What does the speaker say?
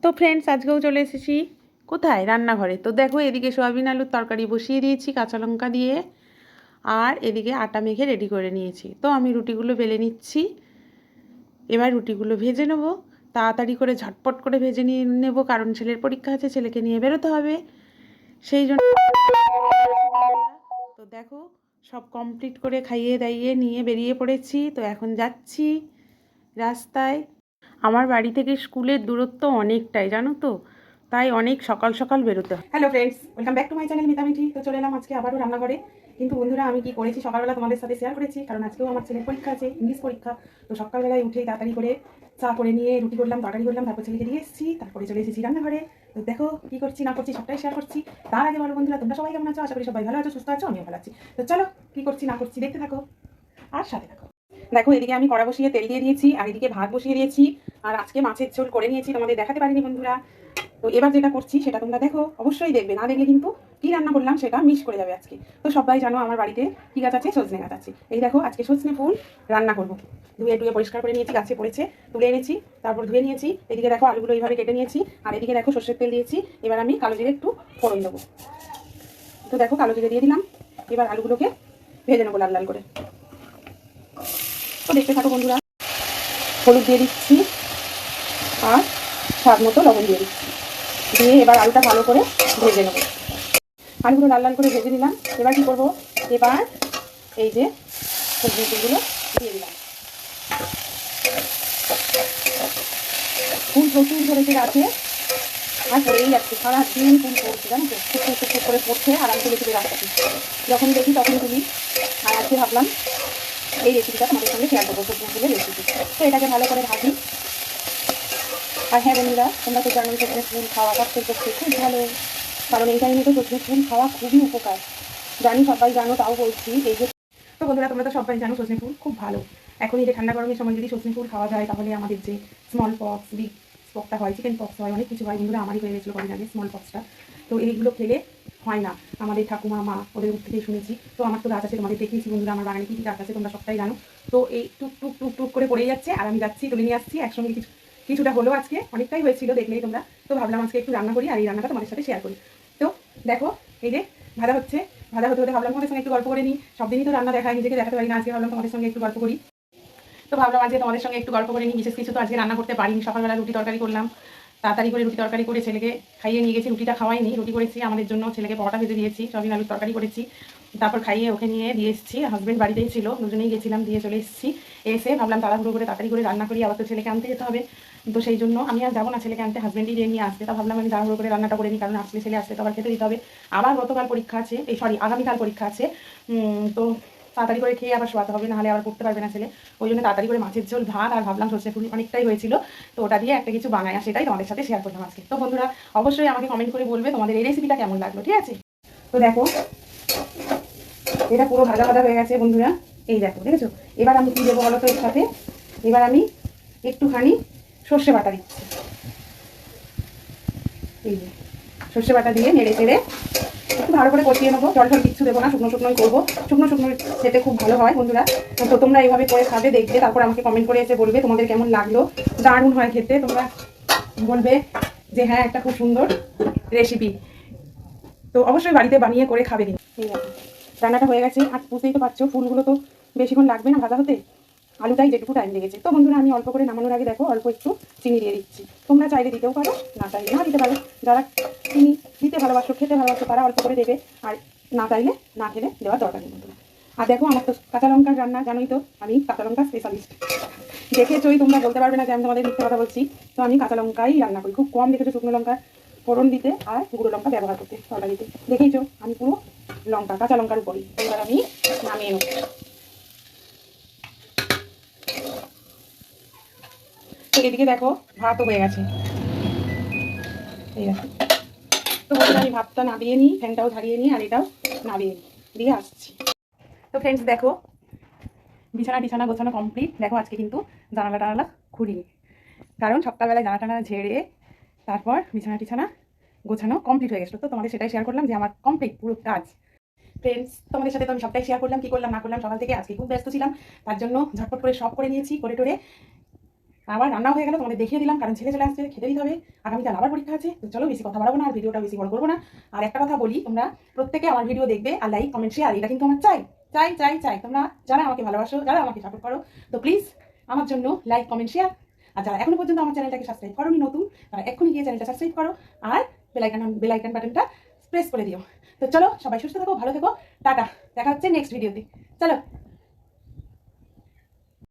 তো ফ্রেন্ডস, আজকেও চলে এসেছি কোথায়, রান্নাঘরে। তো দেখো, এদিকে সোয়াবিন আলুর তরকারি বসিয়ে দিয়েছি কাঁচা লঙ্কা দিয়ে, আর এদিকে আটা মেখে রেডি করে নিয়েছি। তো আমি রুটিগুলো বেলে নিচ্ছি। এবার রুটিগুলো ভেজে নেব, তাড়াতাড়ি করে ঝটপট করে ভেজে নিয়ে নেব, কারণ ছেলের পরীক্ষা আছে, ছেলেকে নিয়ে বেরোতে হবে, সেই জন্য। তো দেখো, সব কমপ্লিট করে খাইয়ে দাইয়ে নিয়ে বেরিয়ে পড়েছি। তো এখন যাচ্ছি রাস্তায়। আমার বাড়ি থেকে স্কুলের দূরত্ব অনেকটাই, জানো তো, তাই অনেক সকাল সকাল বেরোতে হয়। Hello friends, welcome back to my channel Mitamithi. তো চলে এলাম আজকে আবারও রান্নাঘরে। কিন্তু বন্ধুরা, আমি কি করেছি সকালবেলা তোমাদের সাথে শেয়ার করেছি, কারণ আজকেও আমার ছেলের পরীক্ষা আছে, ইংলিশ পরীক্ষা। তো সকালবেলায় উঠেই তাড়াতাড়ি করে চা করে নিয়ে রুটি করলাম, তরকারি করলাম, তারপর ছেলেকে দিয়ে এসেছি, তারপরে চলে এসেছি রান্নাঘরে। তো দেখো কি করছি না করছি সবটাই শেয়ার করছি। তার আগে বলো বন্ধুরা, তোমরা সবাই কেমন আছো? আশা করি সবাই ভালো আছো, সুস্থ আছো, আমিও ভালো আছি। তো চলো, কি করছি না করছি দেখতে থাকো আর সাথে থাকো। দেখো, এদিকে আমি কড়া বসিয়ে তেল দিয়ে দিয়েছি, আর এদিকে ভাত বসিয়ে দিয়েছি। আর আজকে মাছের ঝোল করে নিয়েছি, তোমাদের দেখাতে পারিনি বন্ধুরা। তো এবার যেটা করছি সেটা তোমরা দেখো, অবশ্যই দেখবে, না দেখলে কিন্তু কি রান্না করলাম সেটা মিস করে যাবে আজকে। তো সবাই জানো আমার বাড়িতে কি গাছ আছে, সজনে গাছ আছে। এই দেখো, আজকে সজনে ফুল রান্না করবো। ধুয়ে টুয়ে পরিষ্কার করে নিয়েছি, গাছে পড়েছে, তুলে এনেছি, তারপর ধুয়ে নিয়েছি। এদিকে দেখো আলুগুলো এইভাবে কেটে নিয়েছি, আর এদিকে দেখো সর্ষের তেল দিয়েছি। এবার আমি কালো জিরে একটু ফোড়ন দেবো। তো দেখো, কালো জিরে দিয়ে দিলাম। এবার আলুগুলোকে ভেজে নেবো লাল লাল করে। তো দেখতে থাকো বন্ধুরা। হলুদ দিয়ে দিচ্ছি, আর স্বাদ মতো লবণ দিয়ে দিচ্ছি, দিয়ে এবার আলুটা ভালো করে ভেজে নেবো। আলুগুলো লাল লাল করে ভেজে নিলাম। এবার কি করবো, এবার এই যে সবজিগুলো দিয়ে দিলাম। ফুল প্রচুর ধরেছে গাছে, আর পড়েই যাচ্ছে, সারাদিন ফুল পড়ছে, জানো তো, টুক করে পড়ছে, আর আমি তুলে তুলে রাখছি, যখন দেখি তখনই তুলি। আর আজকে ভাবলাম এই রেসিপিটা তোমাদের সঙ্গে শেয়ার করবো, সবজি ফুলের রেসিপি। তো এটাকে ভালো করে ভাজি। আর হ্যাঁ বন্ধুরা, তোমরা তো জানো সজনে ফুল খাওয়া স্বাস্থ্যের পক্ষে খুব ভালো, কারণ এই টাইমে তো সজনে ফুল খাওয়া খুবই উপকার। জানি সবাই জানো, তাও বলছি। এই যে, তো বন্ধুরা, তোমরা তো সবাই জানো সজনে ফুল খুব ভালো। এখন এই যে ঠান্ডা গরমের সময় যদি সজনে ফুল খাওয়া যায়, তাহলে আমাদের যে স্মল পক্স, বিগ পক্সটা হয়, চিকেন পক্স হয়, অনেক কিছু হয়। বন্ধুরা, আমারই হয়ে গেছিলো কদিন আগে স্মল পক্সটা। তো এইগুলো খেলে হয় না, আমাদের ঠাকুমা মা ওদের মুখ থেকেই শুনেছি। তো আমার তো গাছ আছে, তোমাদের দেখিয়েছি বন্ধুরা, আমার বাগানে কী কী গাছ আছে তোমরা সবটাই জানো। তো এই টুক টুক টুক টুক করে পড়ে যাচ্ছে, আর আমি যাচ্ছি তুলে নিয়ে আসছি একসঙ্গে। কিছুটা হলো, আজকে অনেকটাই হয়েছিল, দেখলেই তোমরা। তো ভাবলাম আজকে একটু রান্না করি, আর এই রান্নাটা তোমাদের সাথে শেয়ার করি। তো দেখো, এই যে ভাজা হচ্ছে, ভাজা হতে হতে ভাবলাম তোমাদের সঙ্গে একটু গল্প করে নিই। সব দিনই তো রান্না দেখায়, নিজেকে দেখাতে পারি না, আজকে ভাবলাম তোমাদের সঙ্গে একটু গল্প করি। তো ভাবলাম আজকে তোমাদের সঙ্গে একটু গল্প করে নিই। বিশেষ কিছু তো আজকে রান্না করতে পারিনি, সকালবেলা রুটি তরকারি করলাম, তাড়াতাড়ি করে রুটি তরকারি করে ছেলেকে খাইয়ে নিয়ে গেছি। রুটিটা খাওয়াইনি, রুটি করেছি আমাদের জন্য, ছেলেকে পরোটা ভেজে দিয়েছি, সয়াবিন আলুর তরকারি করেছি, তারপর খাইয়ে ওকে নিয়ে দিয়ে এসেছি। হাজব্যান্ড বাড়িতেই ছিল, দুজনেই গেছিলাম, দিয়ে চলে এসেছি। এসে ভাবলাম তাড়াহুড়ো করে তাড়াতাড়ি করে রান্না করি, আবার তো ছেলেকে আনতে যেতে হবে। তো সেই জন্য আমি আর যাবো না, ছেলেকে আনতে হাজব্যান্ডই নিয়ে আসবে। তা ভাবলাম আমি তাড়াহুড়ো করে রান্নাটা করে নিই, কারণ আসলে ছেলে আসলে তো আবার খেতে দিতে হবে। আবার গতকাল পরীক্ষা আছে, আগামীকাল পরীক্ষা আছে। তো তাড়াতাড়ি করে খেয়ে আবার শোয়াতে হবে, নাহলে আবার পড়তে পারবে না ছেলে। ওই জন্য তাড়াতাড়ি করে মাছের ঝোল ভাত, আর ভাবলাম সর্ষে ফুল অনেকটাই হয়েছিল, তো ওটা দিয়ে একটা কিছু বানাই, আর সেটাই তোমাদের সাথে শেয়ার করলাম আজকে। তো বন্ধুরা, অবশ্যই আমাকে কমেন্ট করে বলবে তোমাদের এই রেসিপিটা কেমন লাগলো, ঠিক আছে? তো দেখো, এটা পুরো ভাজা ভাজা হয়ে গেছে বন্ধুরা, এই দেখো, দেখেছো? এবার আমি কি দেবো বলো তো এর সাথে? এবার আমি একটুখানি সর্ষে বাটা দিচ্ছি। এই যে সর্ষে বাটা দিয়ে নেড়ে চেড়ে একটু ভালো করে কষিয়ে নেবো। জল টল কিচ্ছু দেবো না, শুকনো শুকনোই করবো। শুকনো শুকনো খেতে খুব ভালো হয় বন্ধুরা। তো তোমরা এইভাবে করে খাবে, দেখবে, তারপর আমাকে কমেন্ট করে এসে বলবে তোমাদের কেমন লাগলো। দারুণ হয় খেতে, তোমরা বলবে যে হ্যাঁ, একটা খুব সুন্দর রেসিপি। তো অবশ্যই বাড়িতে বানিয়ে করে খাবে। কিন্তু এই আছে, রান্নাটা হয়ে গেছে। আর বুঝতেই তো পারছো, ফুলগুলো তো বেশিক্ষণ লাগবে না ভাজা হতে, আলুটাই যেটুকু টাইম লেগেছে। তো বন্ধুরা, আমি অল্প করে নামানোর আগে দেখো অল্প একটু চিনি দিয়ে দিচ্ছি। তোমরা চাইলে দিতেও পারো, না চাইলে না দিতে পারো। যারা চিনি দিতে ভালোবাসো, খেতে ভালোবাসো, তারা অল্প করে দেবে, আর না চাইলে না খেলে দেওয়ার দরকার নেই বন্ধুরা। আর দেখো, আমার তো কাঁচা লঙ্কার রান্না, জানোই তো, আমি কাঁচা লঙ্কা স্পেশালিস্ট। দেখেছোই, তোমরা বলতে পারবে না যে আমি তোমাদের মিথ্যে কথা বলছি। তো আমি কাঁচা লঙ্কাই রান্না করি, খুব কম দেখেছো শুকনো লঙ্কা ফোড়ন দিতে আর গুঁড়ো লঙ্কা ব্যবহার করতে তরকারিতে। দেখেইছো, আমি পুরো লঙ্কা, কাঁচা লঙ্কার উপরই। এবার আমি নামিয়ে নেব। তো এদিকে দেখো, ভাতও হয়ে গেছে, এই দেখো। তো বন্ধুরা, আমি ভাতটা নামিয়ে নিই, ফ্যানটাও ঝাড়িয়ে নিই, আর এটাও নামিয়ে দিয়ে আসছি। তো ফ্রেন্ডস দেখো, বিছানা টিছানা গোছানো কমপ্লিট। দেখো, আজকে কিন্তু জানালা টানালা খুলিনি, কারণ সকালবেলায় জানা টানা ঝেড়ে তারপর বিছানা টিছানা গোছানো কমপ্লিট হয়ে গেছিলো। তো তোমাদের সেটাই শেয়ার করলাম যে আমার কমপ্লিট পুরো কাজ। ফ্রেন্ডস, তোমাদের সাথে তো আমি সবটাই শেয়ার করলাম, কি করলাম না করলাম সকাল থেকে। আজকে খুব ব্যস্ত ছিলাম, তার জন্য ঝটপট করে সব করে নিয়েছি, করে টোরে আমার রান্না হয়ে গেল, তোমাদের দেখিয়ে দিলাম, কারণ ছেলে চলে আসছে, খেতে দিতে হবে, আগামীকাল আবার পরীক্ষা আছে। তো চলো বেশি কথা বাড়াবো না, আর ভিডিওটা বেশি বড় করবো না। আর একটা কথা বলি, তোমরা প্রত্যেকে আমার ভিডিও দেখবে আর লাইক কমেন্ট শেয়ার, এটা কিন্তু আমার চাই চাই চাই চাই। তোমরা যারা আমাকে ভালোবাসো, যারা আমাকে সাপোর্ট করো, তো প্লিজ আমার জন্য লাইক কমেন্ট শেয়ার। আর যারা এখনো পর্যন্ত আমার চ্যানেলটাকে সাবস্ক্রাইব করোনি নতুন, তারা এক্ষুনি গিয়ে চ্যানেলটা সাবস্ক্রাইব করো আর বেলাইকন বাটনটা প্রেস করে দিও। তো চলো সবাই সুস্থ থাকো, ভালো থেকো, টাটা, দেখা হচ্ছে নেক্সট ভিডিওতে। চলো।